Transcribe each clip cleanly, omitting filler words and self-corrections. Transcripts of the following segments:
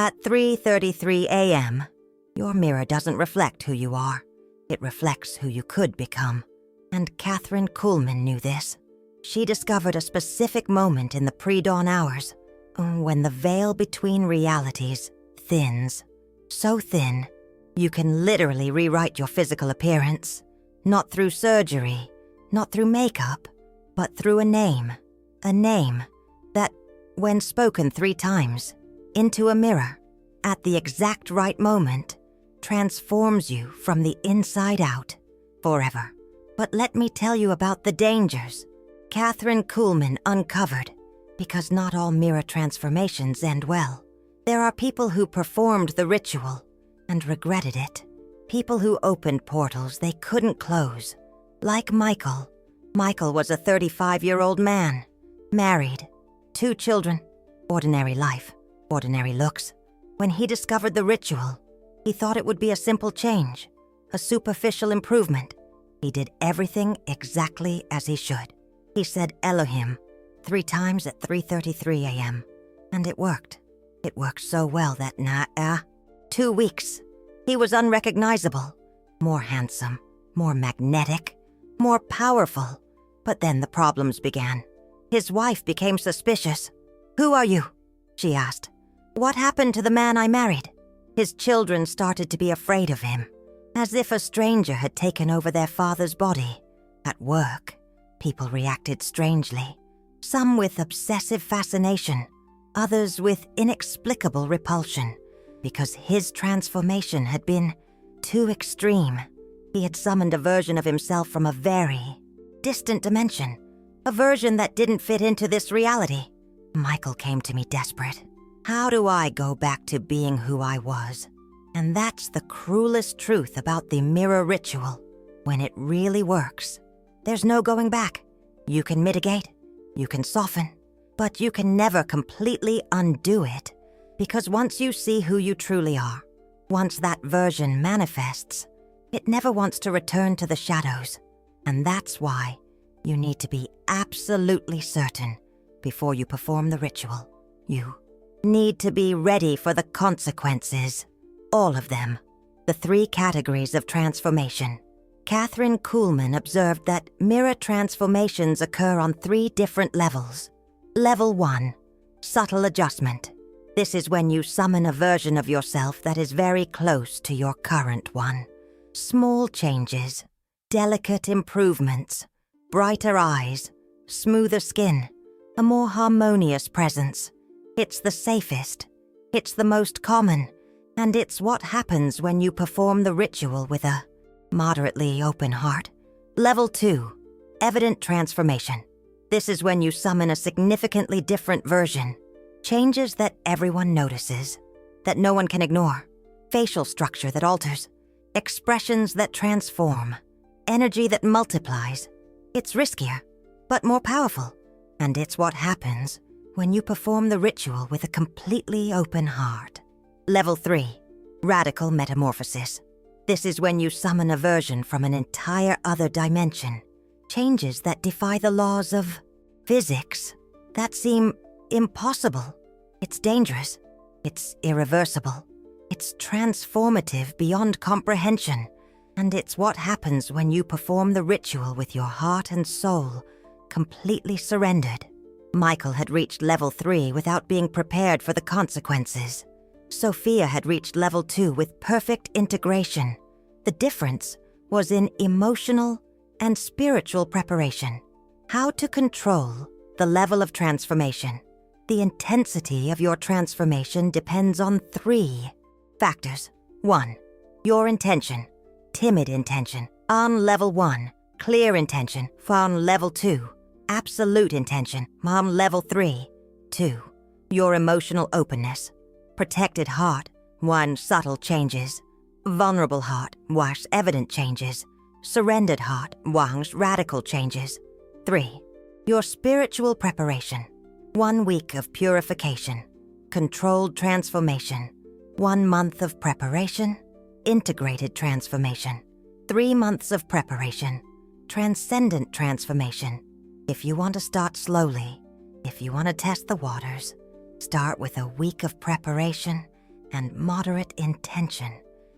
At 3:33 a.m., your mirror doesn't reflect who you are. It reflects who you could become. And Kathryn Kuhlman knew this. She discovered a specific moment in the pre-dawn hours when the veil between realities thins. So thin, you can literally rewrite your physical appearance. Not through surgery, not through makeup, but through a name. A name that, when spoken 3 times, into a mirror, at the exact right moment, transforms you from the inside out, forever. But let me tell you about the dangers Kathryn Kuhlman uncovered, because not all mirror transformations end well. There are people who performed the ritual and regretted it. People who opened portals they couldn't close. Like Michael. Michael was a 35-year-old man, married, 2 children, ordinary life, ordinary looks. When he discovered the ritual, he thought it would be a simple change, a superficial improvement. He did everything exactly as he should. He said Elohim 3 times at 3:33 a.m. And it worked. It worked so well that 2 weeks. He was unrecognizable, more handsome, more magnetic, more powerful. But then the problems began. His wife became suspicious. "Who are you?" she asked. "What happened to the man I married?" His children started to be afraid of him, as if a stranger had taken over their father's body. At work, people reacted strangely, some with obsessive fascination, others with inexplicable repulsion, because his transformation had been too extreme. He had summoned a version of himself from a very distant dimension, a version that didn't fit into this reality. Michael came to me desperate. How do I go back to being who I was? And that's the cruelest truth about the mirror ritual. When it really works, there's no going back. You can mitigate, you can soften, but you can never completely undo it, because once you see who you truly are, once that version manifests, it never wants to return to the shadows. And that's why you need to be absolutely certain before you perform the ritual. You need to be ready for the consequences. All of them. The 3 categories of transformation. Kathryn Kuhlman observed that mirror transformations occur on 3 different levels. Level 1, subtle adjustment. This is when you summon a version of yourself that is very close to your current one. Small changes, delicate improvements, brighter eyes, smoother skin, a more harmonious presence. It's the safest, it's the most common, and it's what happens when you perform the ritual with a moderately open heart. Level 2, evident transformation. This is when you summon a significantly different version. Changes that everyone notices, that no one can ignore. Facial structure that alters. Expressions that transform. Energy that multiplies. It's riskier, but more powerful. And it's what happens when you perform the ritual with a completely open heart. Level 3, radical metamorphosis. This is when you summon a version from an entire other dimension. Changes that defy the laws of physics, that seem impossible. It's dangerous. It's irreversible. It's transformative beyond comprehension. And it's what happens when you perform the ritual with your heart and soul completely surrendered. Michael had reached level 3 without being prepared for the consequences. Sophia had reached level 2 with perfect integration. The difference was in emotional and spiritual preparation. How to control the level of transformation. The intensity of your transformation depends on 3 factors. 1, your intention. Timid intention, on level 1. Clear intention, on level 2. Absolute intention, on level 3. 2, your emotional openness. Protected heart, 1, subtle changes. Vulnerable heart, 1, evident changes. Surrendered heart, 1, radical changes. 3, your spiritual preparation. 1 week of purification. Controlled transformation. 1 month of preparation. Integrated transformation. 3 months of preparation. Transcendent transformation. If you want to start slowly, if you want to test the waters, start with a week of preparation and moderate intention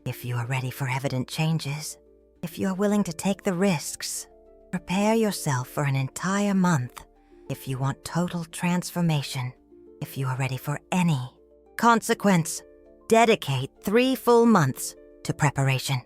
if you are ready for evident changes, if you are willing to take the risks. Prepare yourself for an entire month if you want total transformation, if you are ready for any consequence. Dedicate 3 full months to preparation.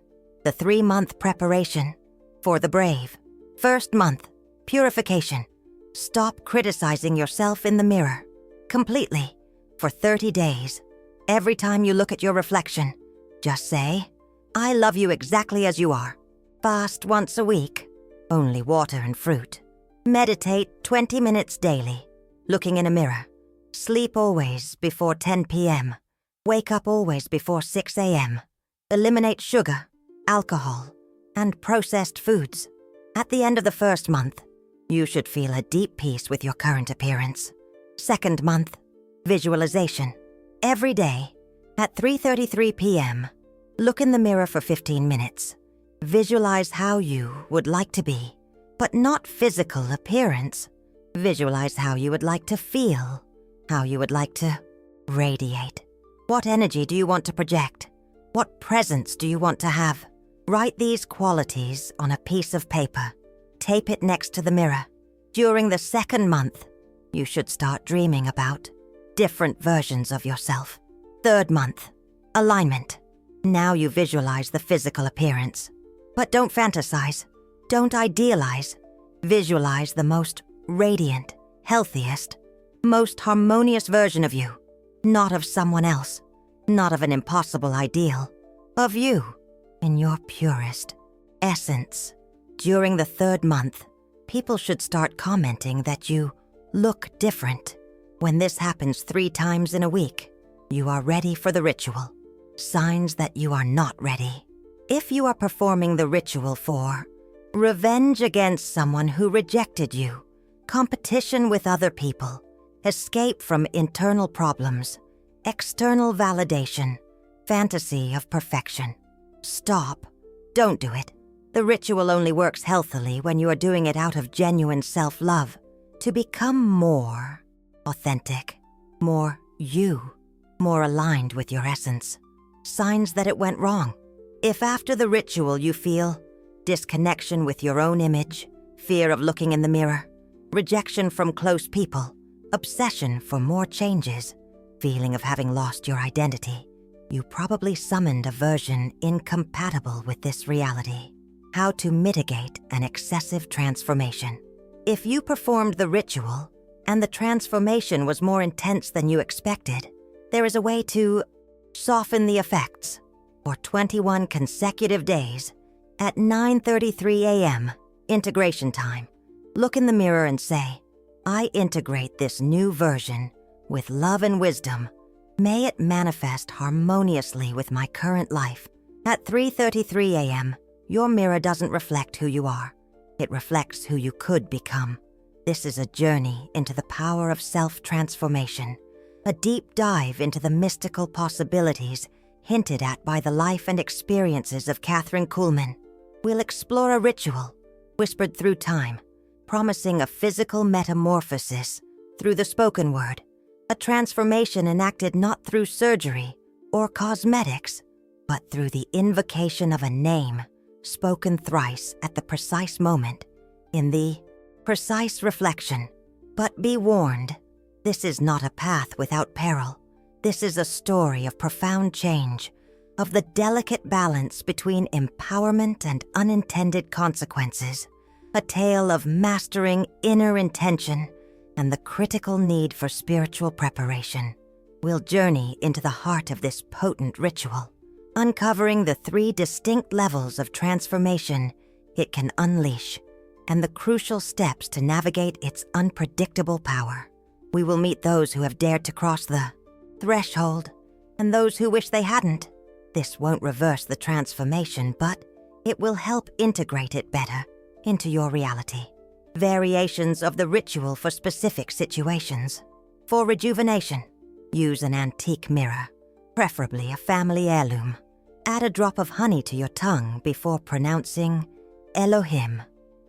The 3-month preparation for the brave. First month, purification. Stop criticizing yourself in the mirror completely for 30 days. Every time you look at your reflection, just say, "I love you exactly as you are." Fast once a week, only water and fruit. Meditate 20 minutes daily, looking in a mirror. Sleep always before 10 p.m. Wake up always before 6 a.m. Eliminate sugar, alcohol, and processed foods. At the end of the first month, you should feel a deep peace with your current appearance. Second month, visualization. Every day, at 3:33 p.m., look in the mirror for 15 minutes. Visualize how you would like to be, but not physical appearance. Visualize how you would like to feel, how you would like to radiate. What energy do you want to project? What presence do you want to have? Write these qualities on a piece of paper. Tape it next to the mirror. During the second month, you should start dreaming about different versions of yourself. Third month, alignment. Now you visualize the physical appearance. But don't fantasize. Don't idealize. Visualize the most radiant, healthiest, most harmonious version of you. Not of someone else. Not of an impossible ideal. Of you, in your purest essence. During the third month, people should start commenting that you look different. When this happens 3 times in a week, you are ready for the ritual. Signs that you are not ready. If you are performing the ritual for revenge against someone who rejected you, competition with other people, escape from internal problems, external validation, fantasy of perfection, stop. Don't do it. The ritual only works healthily when you are doing it out of genuine self-love, to become more authentic, more you, more aligned with your essence. Signs that it went wrong. If after the ritual you feel disconnection with your own image, fear of looking in the mirror, rejection from close people, obsession for more changes, feeling of having lost your identity, you probably summoned a version incompatible with this reality. How to mitigate an excessive transformation. If you performed the ritual and the transformation was more intense than you expected, there is a way to soften the effects. For 21 consecutive days, at 9:33 a.m., integration time, look in the mirror and say, "I integrate this new version with love and wisdom. May it manifest harmoniously with my current life." At 3:33 a.m., your mirror doesn't reflect who you are. It reflects who you could become. This is a journey into the power of self-transformation, a deep dive into the mystical possibilities hinted at by the life and experiences of Kathryn Kuhlman. We'll explore a ritual, whispered through time, promising a physical metamorphosis through the spoken word, a transformation enacted not through surgery or cosmetics, but through the invocation of a name spoken thrice at the precise moment, in the precise reflection. But be warned, this is not a path without peril. This is a story of profound change, of the delicate balance between empowerment and unintended consequences, a tale of mastering inner intention and the critical need for spiritual preparation. We'll journey into the heart of this potent ritual, uncovering the 3 distinct levels of transformation it can unleash and the crucial steps to navigate its unpredictable power. We will meet those who have dared to cross the threshold and those who wish they hadn't. This won't reverse the transformation, but it will help integrate it better into your reality. Variations of the ritual for specific situations. For rejuvenation, use an antique mirror, preferably a family heirloom. Add a drop of honey to your tongue before pronouncing Elohim.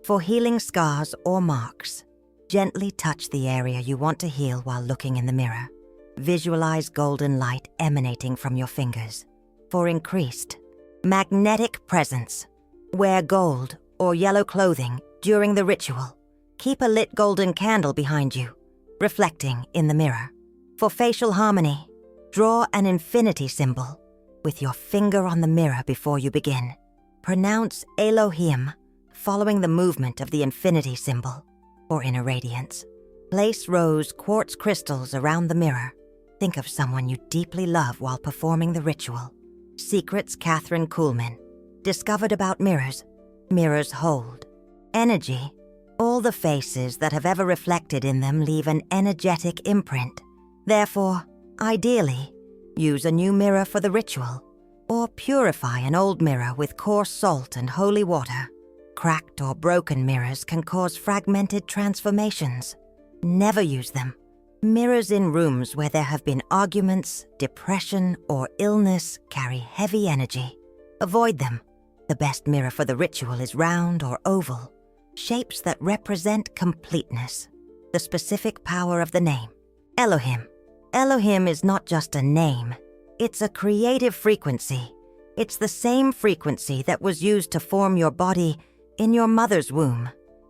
For healing scars or marks, gently touch the area you want to heal while looking in the mirror. Visualize golden light emanating from your fingers. For increased magnetic presence, wear gold or yellow clothing during the ritual. Keep a lit golden candle behind you, reflecting in the mirror. For facial harmony, draw an infinity symbol with your finger on the mirror before you begin. Pronounce Elohim, following the movement of the infinity symbol. For inner radiance, place rose quartz crystals around the mirror. Think of someone you deeply love while performing the ritual. Secrets Kathryn Kuhlman. Discovered about mirrors. Mirrors hold energy. All the faces that have ever reflected in them leave an energetic imprint. Therefore, ideally, use a new mirror for the ritual, or purify an old mirror with coarse salt and holy water. Cracked or broken mirrors can cause fragmented transformations. Never use them. Mirrors in rooms where there have been arguments, depression, or illness carry heavy energy. Avoid them. The best mirror for the ritual is round or oval, shapes that represent completeness. The specific power of the name, Elohim. Elohim is not just a name. It's a creative frequency. It's the same frequency that was used to form your body in your mother's womb.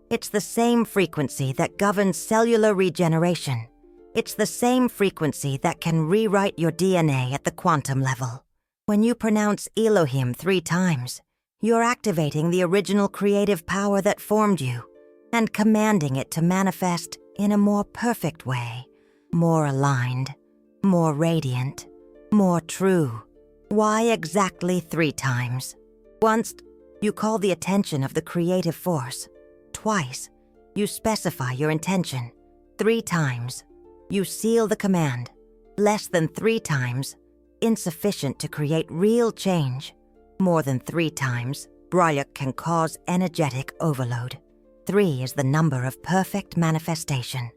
It's the same frequency that governs cellular regeneration. It's the same frequency that can rewrite your DNA at the quantum level. When you pronounce Elohim 3 times, you're activating the original creative power that formed you and commanding it to manifest in a more perfect way, more aligned, more radiant, more true. Why exactly 3 times? Once, you call the attention of the creative force. Twice, you specify your intention. 3 times, you seal the command. Less than 3 times, insufficient to create real change. More than 3 times, Brilliant can cause energetic overload. 3 is the number of perfect manifestation.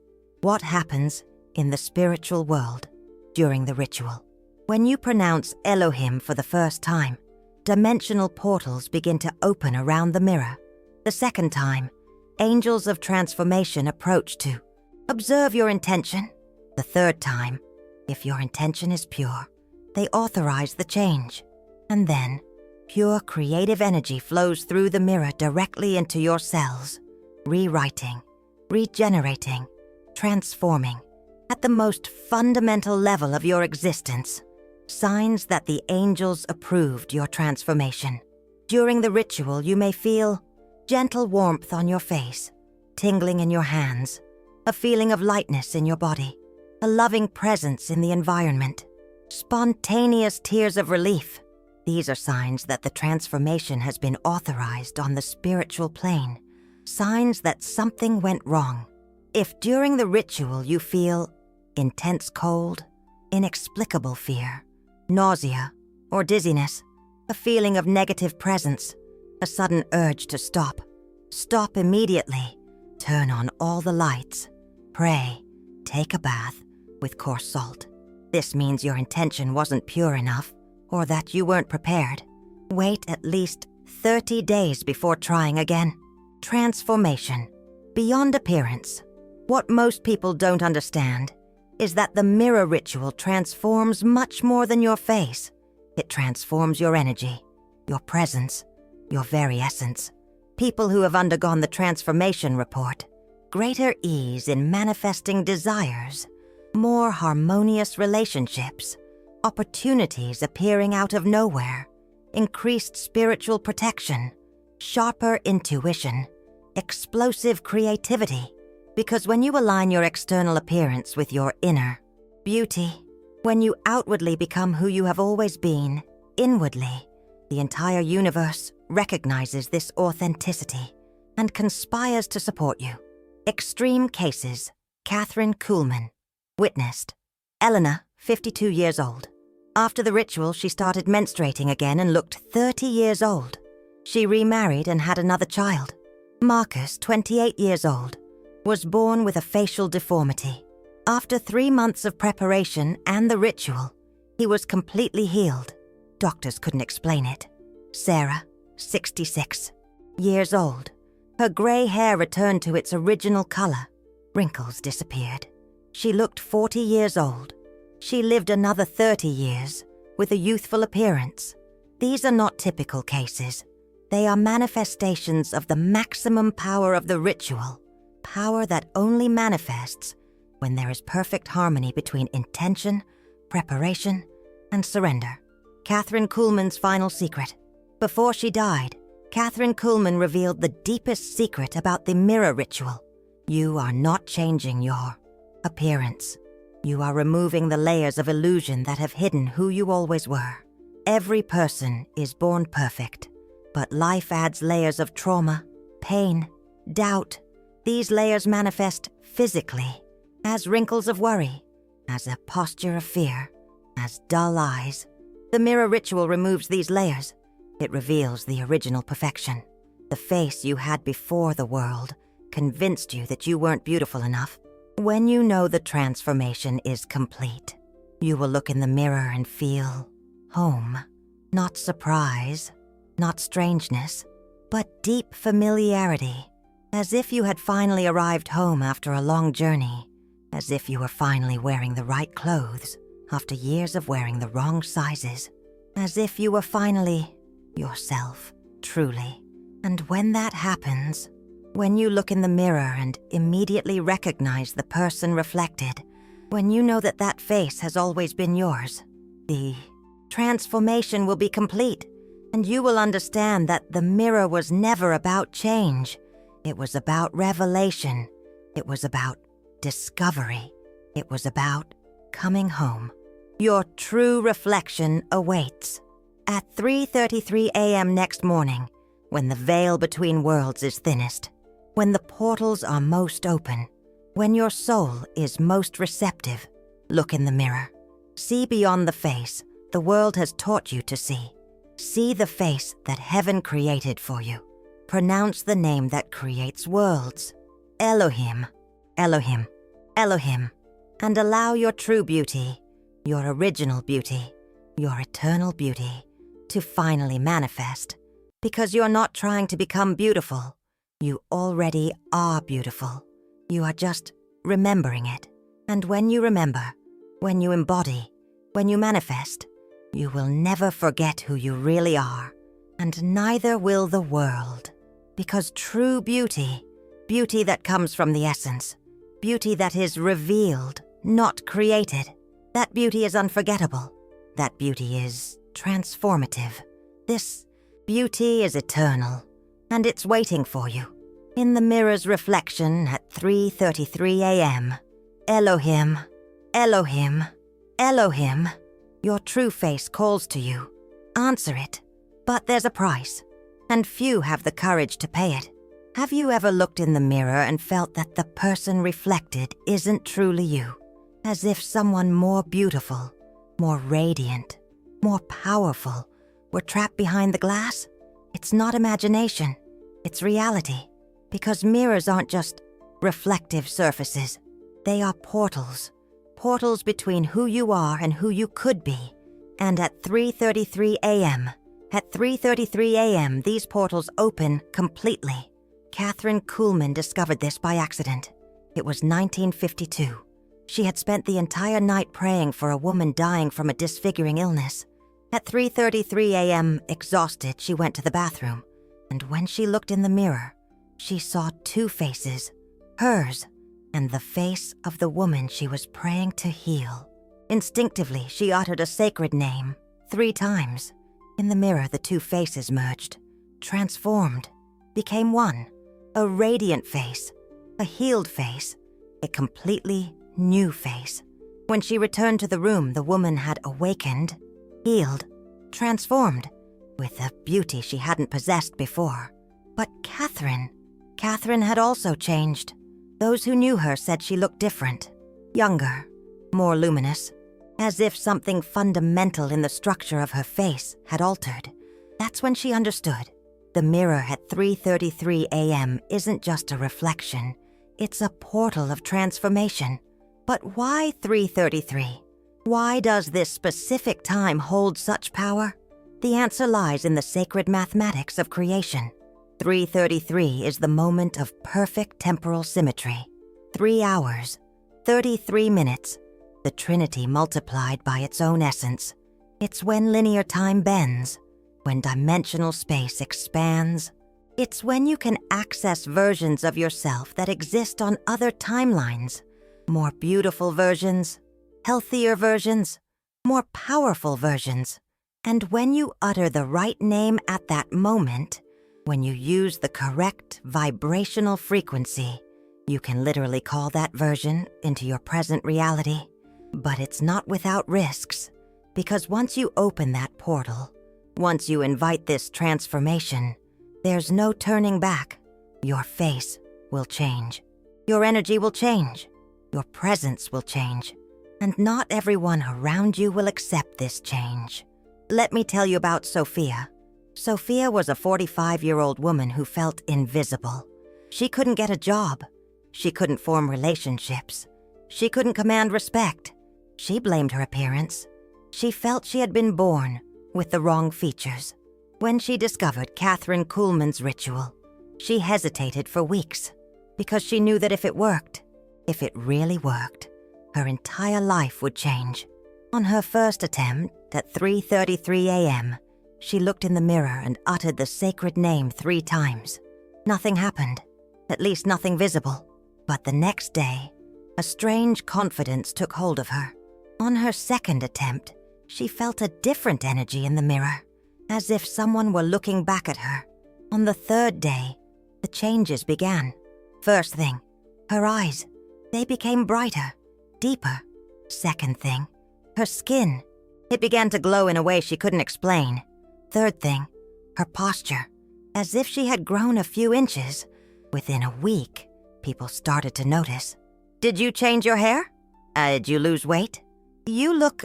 What happens in the spiritual world during the ritual? When you pronounce Elohim for the first time, dimensional portals begin to open around the mirror. The second time, angels of transformation approach to observe your intention. The third time, if your intention is pure, they authorize the change. And then, pure creative energy flows through the mirror directly into your cells, rewriting, regenerating, transforming, at the most fundamental level of your existence. Signs that the angels approved your transformation. During the ritual, you may feel gentle warmth on your face, tingling in your hands, a feeling of lightness in your body, a loving presence in the environment, spontaneous tears of relief. These are signs that the transformation has been authorized on the spiritual plane, signs that something went wrong. If during the ritual you feel intense cold, inexplicable fear, nausea or dizziness, a feeling of negative presence, a sudden urge to stop immediately, turn on all the lights, pray, take a bath with coarse salt. This means your intention wasn't pure enough or that you weren't prepared. Wait at least 30 days before trying again. Transformation. Beyond appearance. What most people don't understand is that the mirror ritual transforms much more than your face. It transforms your energy, your presence, your very essence. People who have undergone the transformation report greater ease in manifesting desires, more harmonious relationships, opportunities appearing out of nowhere, increased spiritual protection, sharper intuition, explosive creativity. Because when you align your external appearance with your inner beauty, when you outwardly become who you have always been, inwardly, the entire universe recognizes this authenticity and conspires to support you. Extreme cases. Kathryn Kuhlman. Witnessed. Eleanor, 52 years old. After the ritual, she started menstruating again and looked 30 years old. She remarried and had another child. Marcus, 28 years old, was born with a facial deformity. After 3 months of preparation and the ritual, he was completely healed. Doctors couldn't explain it. Sarah, 66 years old. Her gray hair returned to its original color. Wrinkles disappeared. She looked 40 years old. She lived another 30 years with a youthful appearance. These are not typical cases. They are manifestations of the maximum power of the ritual, power that only manifests when there is perfect harmony between intention, preparation, and surrender. Kathryn Kuhlman's final secret. Before she died, Kathryn Kuhlman revealed the deepest secret about the mirror ritual. You are not changing your appearance. You are removing the layers of illusion that have hidden who you always were. Every person is born perfect, but life adds layers of trauma, pain, doubt. These layers manifest physically as wrinkles of worry, as a posture of fear, as dull eyes. The mirror ritual removes these layers. It reveals the original perfection. The face you had before the world convinced you that you weren't beautiful enough. When you know the transformation is complete, you will look in the mirror and feel home. Not surprise, not strangeness, but deep familiarity, as if you had finally arrived home after a long journey, as if you were finally wearing the right clothes after years of wearing the wrong sizes, as if you were finally yourself, truly. And when that happens, when you look in the mirror and immediately recognize the person reflected, when you know that that face has always been yours, the transformation will be complete, and you will understand that the mirror was never about change. It was about revelation. It was about discovery. It was about coming home. Your true reflection awaits. At 3:33 a.m. next morning, when the veil between worlds is thinnest, when the portals are most open, when your soul is most receptive, look in the mirror. See beyond the face the world has taught you to see. See the face that heaven created for you. Pronounce the name that creates worlds. Elohim, Elohim, Elohim. And allow your true beauty, your original beauty, your eternal beauty, to finally manifest. Because you're not trying to become beautiful. You already are beautiful. You are just remembering it. And when you remember, when you embody, when you manifest, you will never forget who you really are. And neither will the world. Because true beauty, beauty that comes from the essence, beauty that is revealed, not created, that beauty is unforgettable. That beauty is transformative. This beauty is eternal, and it's waiting for you. In the mirror's reflection at 3:33 a.m. Elohim, Elohim, Elohim. Your true face calls to you. Answer it. But there's a price, and few have the courage to pay it. Have you ever looked in the mirror and felt that the person reflected isn't truly you? As if someone more beautiful, more radiant, more powerful were trapped behind the glass? It's not imagination, it's reality. Because mirrors aren't just reflective surfaces. They are portals. Portals between who you are and who you could be. And at 3:33 a.m., these portals open completely. Kathryn Kuhlman discovered this by accident. It was 1952. She had spent the entire night praying for a woman dying from a disfiguring illness. At 3:33 a.m., exhausted, she went to the bathroom. And when she looked in the mirror, she saw two faces, hers and the face of the woman she was praying to heal. Instinctively, she uttered a sacred name 3 times. In the mirror, the two faces merged, transformed, became one. A radiant face, a healed face, a completely new face. When she returned to the room, the woman had awakened, healed, transformed, with a beauty she hadn't possessed before. But Kathryn had also changed. Those who knew her said she looked different, younger, more luminous, as if something fundamental in the structure of her face had altered. That's when she understood. The mirror at 3:33 a.m. isn't just a reflection, it's a portal of transformation. But why 3:33? Why does this specific time hold such power? The answer lies in the sacred mathematics of creation. 3:33 is the moment of perfect temporal symmetry. 3 hours, 33 minutes, the Trinity multiplied by its own essence. It's when linear time bends, when dimensional space expands. It's when you can access versions of yourself that exist on other timelines. More beautiful versions, healthier versions, more powerful versions. And when you utter the right name at that moment, when you use the correct vibrational frequency, you can literally call that version into your present reality. But it's not without risks, because once you open that portal, once you invite this transformation, there's no turning back. Your face will change. Your energy will change. Your presence will change. And not everyone around you will accept this change. Let me tell you about Sophia. Sophia was a 45-year-old woman who felt invisible. She couldn't get a job. She couldn't form relationships. She couldn't command respect. She blamed her appearance. She felt she had been born with the wrong features. When she discovered Kathryn Kuhlman's ritual, she hesitated for weeks because she knew that if it worked, if it really worked, her entire life would change. On her first attempt at 3:33 a.m., she looked in the mirror and uttered the sacred name 3 times. Nothing happened, at least nothing visible. But the next day, a strange confidence took hold of her. On her second attempt, she felt a different energy in the mirror, as if someone were looking back at her. On the third day, the changes began. First thing, her eyes. They became brighter, deeper. Second thing, her skin. It began to glow in a way she couldn't explain. Third thing, her posture. As if she had grown a few inches. Within a week, people started to notice. Did you change your hair? Did you lose weight? You look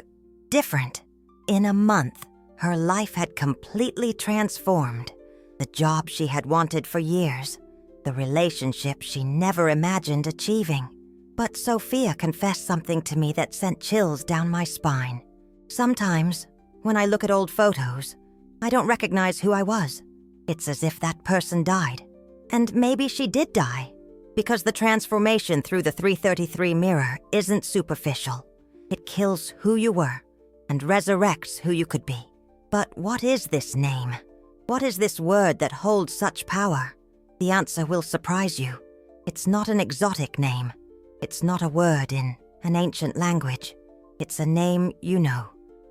different. In a month, her life had completely transformed. The job she had wanted for years. The relationship she never imagined achieving. But Sophia confessed something to me that sent chills down my spine. Sometimes, when I look at old photos, I don't recognize who I was. It's as if that person died. And maybe she did die, because the transformation through the 333 mirror isn't superficial. It kills who you were and resurrects who you could be. But what is this name? What is this word that holds such power? The answer will surprise you. It's not an exotic name. It's not a word in an ancient language. It's a name you know,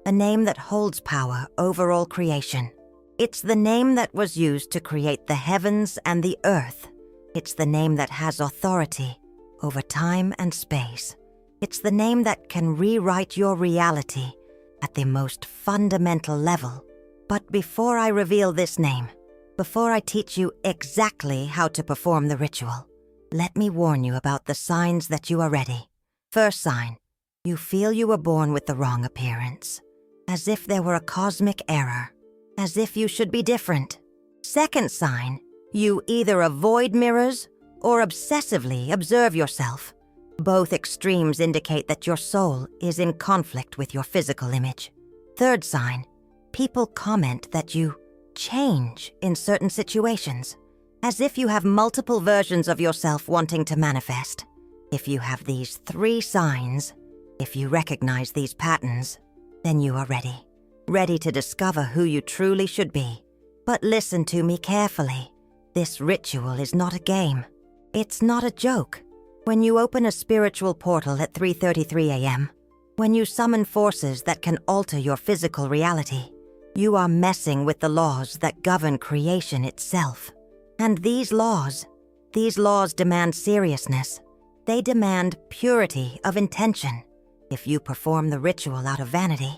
a name that holds power over all creation. It's the name that was used to create the heavens and the earth. It's the name that has authority over time and space. It's the name that can rewrite your reality at the most fundamental level. But before I reveal this name, before I teach you exactly how to perform the ritual, let me warn you about the signs that you are ready. First sign, you feel you were born with the wrong appearance, as if there were a cosmic error, as if you should be different. Second sign, you either avoid mirrors or obsessively observe yourself. Both extremes indicate that your soul is in conflict with your physical image. Third sign, people comment that you change in certain situations, as if you have multiple versions of yourself wanting to manifest. If you have these 3 signs, if you recognize these patterns, then you are ready. Ready to discover who you truly should be. But listen to me carefully. This ritual is not a game. It's not a joke. When you open a spiritual portal at 3:33 a.m., when you summon forces that can alter your physical reality, you are messing with the laws that govern creation itself. And these laws demand seriousness. They demand purity of intention. If you perform the ritual out of vanity,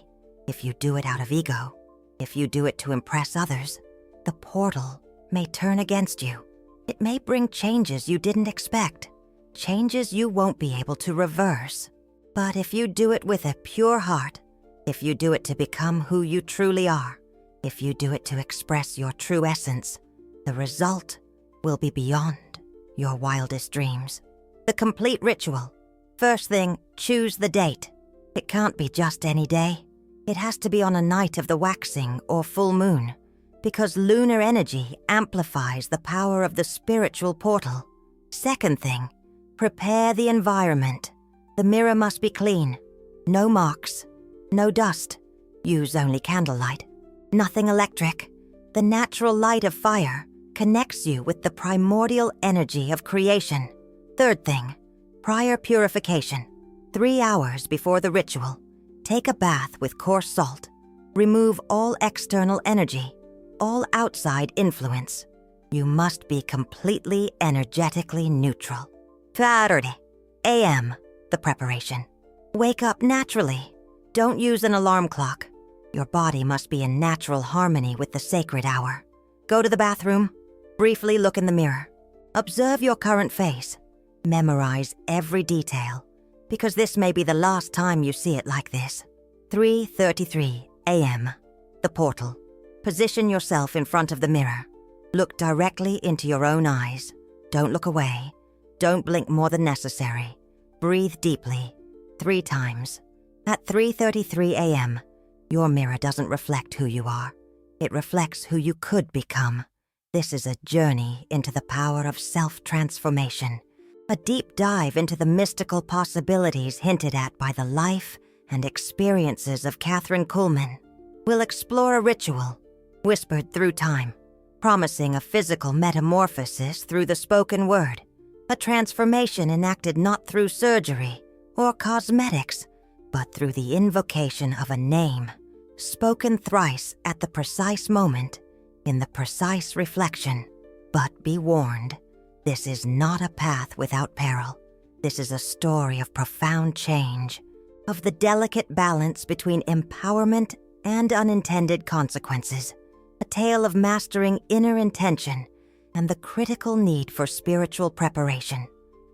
if you do it out of ego, if you do it to impress others, the portal may turn against you. It may bring changes you didn't expect, changes you won't be able to reverse. But if you do it with a pure heart, if you do it to become who you truly are, if you do it to express your true essence, the result will be beyond your wildest dreams. The complete ritual. First thing, choose the date. It can't be just any day. It has to be on a night of the waxing or full moon, because lunar energy amplifies the power of the spiritual portal. Second thing, prepare the environment. The mirror must be clean. No marks. No dust. Use only candlelight. Nothing electric. The natural light of fire connects you with the primordial energy of creation. Third thing, prior purification. 3 hours before the ritual, take a bath with coarse salt. Remove all external energy, all outside influence. You must be completely energetically neutral. 4:30 a.m., the preparation. Wake up naturally. Don't use an alarm clock. Your body must be in natural harmony with the sacred hour. Go to the bathroom. Briefly look in the mirror. Observe your current face. Memorize every detail, because this may be the last time you see it like this. 3:33 a.m., the portal. Position yourself in front of the mirror. Look directly into your own eyes. Don't look away. Don't blink more than necessary. Breathe deeply, 3 times. At 3:33 a.m., your mirror doesn't reflect who you are. It reflects who you could become. This is a journey into the power of self-transformation, a deep dive into the mystical possibilities hinted at by the life and experiences of Kathryn Kuhlman. We'll explore a ritual, whispered through time, promising a physical metamorphosis through the spoken word, a transformation enacted not through surgery or cosmetics, but through the invocation of a name, spoken thrice at the precise moment, in the precise reflection. But be warned, this is not a path without peril. This is a story of profound change, of the delicate balance between empowerment and unintended consequences, a tale of mastering inner intention and the critical need for spiritual preparation.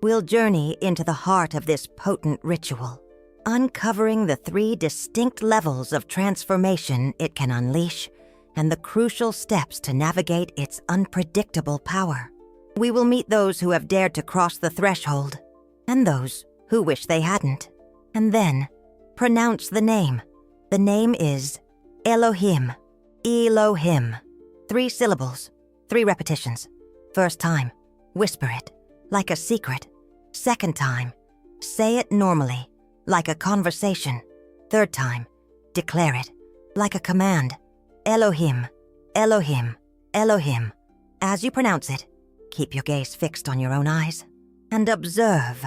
We'll journey into the heart of this potent ritual, uncovering the 3 distinct levels of transformation it can unleash and the crucial steps to navigate its unpredictable power. We will meet those who have dared to cross the threshold, and those who wish they hadn't. And then, pronounce the name. The name is Elohim. Elohim. 3 syllables, 3 repetitions. First time, whisper it, like a secret. Second time, say it normally, like a conversation. Third time, declare it, like a command. Elohim, Elohim, Elohim. As you pronounce it, keep your gaze fixed on your own eyes and observe.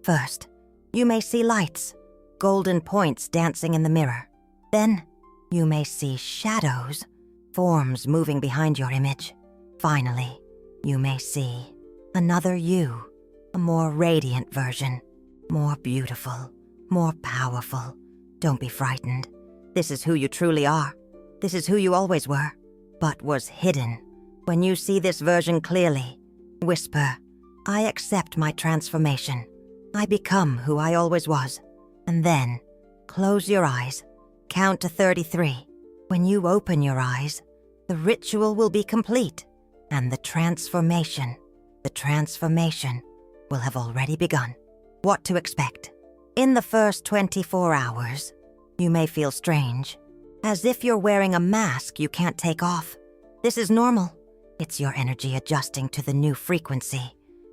First, you may see lights, golden points dancing in the mirror. Then, you may see shadows, forms moving behind your image. Finally, you may see another you, a more radiant version, more beautiful, more powerful. Don't be frightened. This is who you truly are. This is who you always were, but was hidden. When you see this version clearly, whisper, I accept my transformation. I become who I always was. And then, close your eyes. Count to 33. When you open your eyes, the ritual will be complete, and the transformation will have already begun. What to expect? In the first 24 hours, you may feel strange, as if you're wearing a mask you can't take off. This is normal. It's your energy adjusting to the new frequency.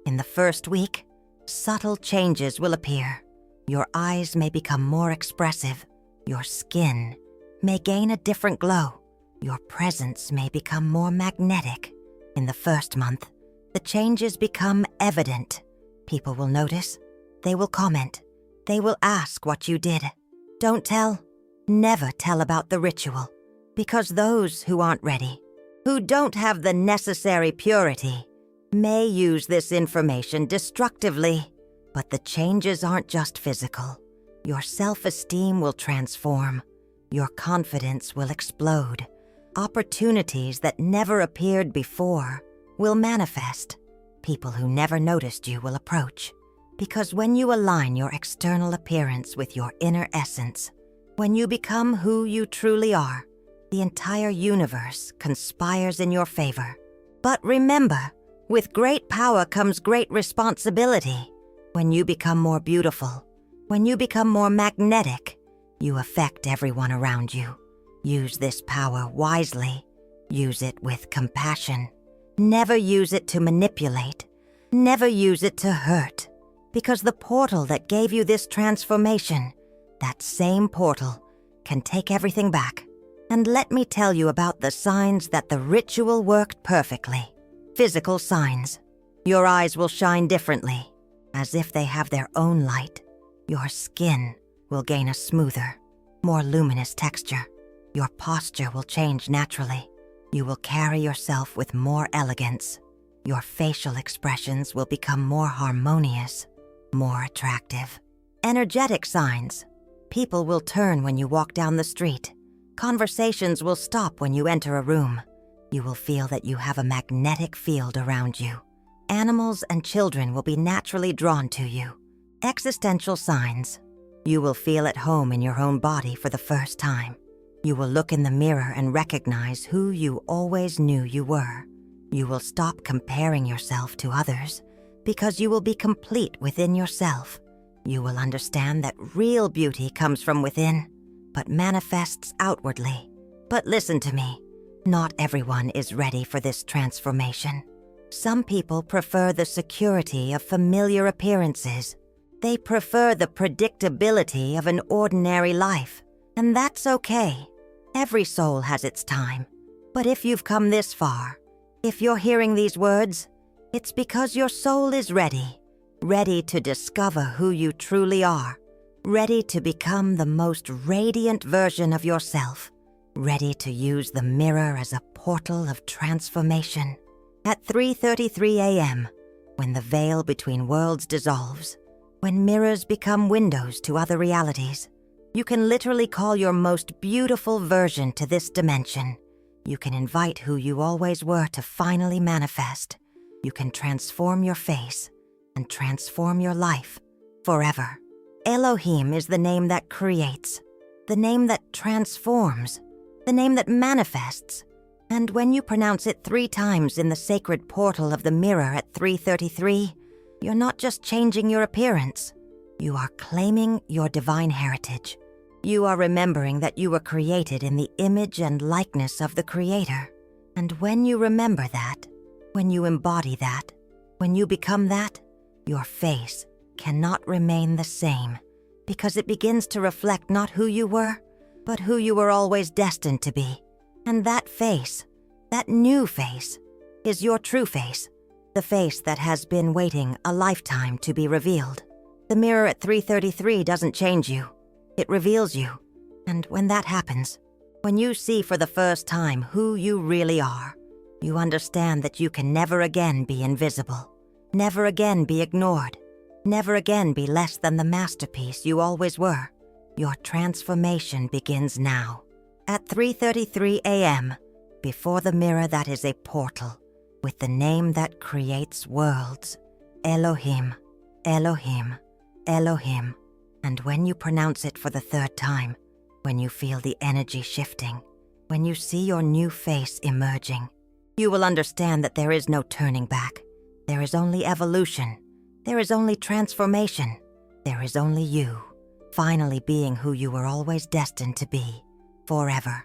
In the first week, subtle changes will appear. Your eyes may become more expressive. Your skin may gain a different glow. Your presence may become more magnetic. In the first month, the changes become evident. People will notice. They will comment. They will ask what you did. Don't tell. Never tell about the ritual, because those who aren't ready, who don't have the necessary purity, may use this information destructively. But the changes aren't just physical. Your self-esteem will transform. Your confidence will explode. Opportunities that never appeared before will manifest. People who never noticed you will approach. Because when you align your external appearance with your inner essence, when you become who you truly are, the entire universe conspires in your favor. But remember, with great power comes great responsibility. When you become more beautiful, when you become more magnetic, you affect everyone around you. Use this power wisely. Use it with compassion. Never use it to manipulate. Never use it to hurt. Because the portal that gave you this transformation, that same portal can take everything back. And let me tell you about the signs that the ritual worked perfectly. Physical signs. Your eyes will shine differently, as if they have their own light. Your skin will gain a smoother, more luminous texture. Your posture will change naturally. You will carry yourself with more elegance. Your facial expressions will become more harmonious, more attractive. Energetic signs. People will turn when you walk down the street. Conversations will stop when you enter a room. You will feel that you have a magnetic field around you. Animals and children will be naturally drawn to you. Existential signs. You will feel at home in your own body for the first time. You will look in the mirror and recognize who you always knew you were. You will stop comparing yourself to others because you will be complete within yourself. You will understand that real beauty comes from within, but manifests outwardly. But listen to me, not everyone is ready for this transformation. Some people prefer the security of familiar appearances. They prefer the predictability of an ordinary life, and that's okay. Every soul has its time. But if you've come this far, if you're hearing these words, it's because your soul is ready to discover who you truly are, ready to become the most radiant version of yourself, ready to use the mirror as a portal of transformation. At 3:33 a.m., when the veil between worlds dissolves, when mirrors become windows to other realities, you can literally call your most beautiful version to this dimension. You can invite who you always were to finally manifest. You can transform your face and transform your life forever. Elohim is the name that creates, the name that transforms, the name that manifests. And when you pronounce it 3 times in the sacred portal of the mirror at 3:33, you're not just changing your appearance. You are claiming your divine heritage. You are remembering that you were created in the image and likeness of the Creator. And when you remember that, when you embody that, when you become that, your face cannot remain the same, because it begins to reflect not who you were, but who you were always destined to be. And that face, that new face, is your true face, the face that has been waiting a lifetime to be revealed. The mirror at 3:33 doesn't change you. It reveals you. And when that happens, when you see for the first time who you really are, you understand that you can never again be invisible, never again be ignored, never again be less than the masterpiece you always were. Your transformation begins now. At 3:33 a.m., before the mirror that is a portal, with the name that creates worlds, Elohim, Elohim, Elohim. And when you pronounce it for the 3rd time, when you feel the energy shifting, when you see your new face emerging, you will understand that there is no turning back. There is only evolution. There is only transformation. There is only you, finally being who you were always destined to be, forever.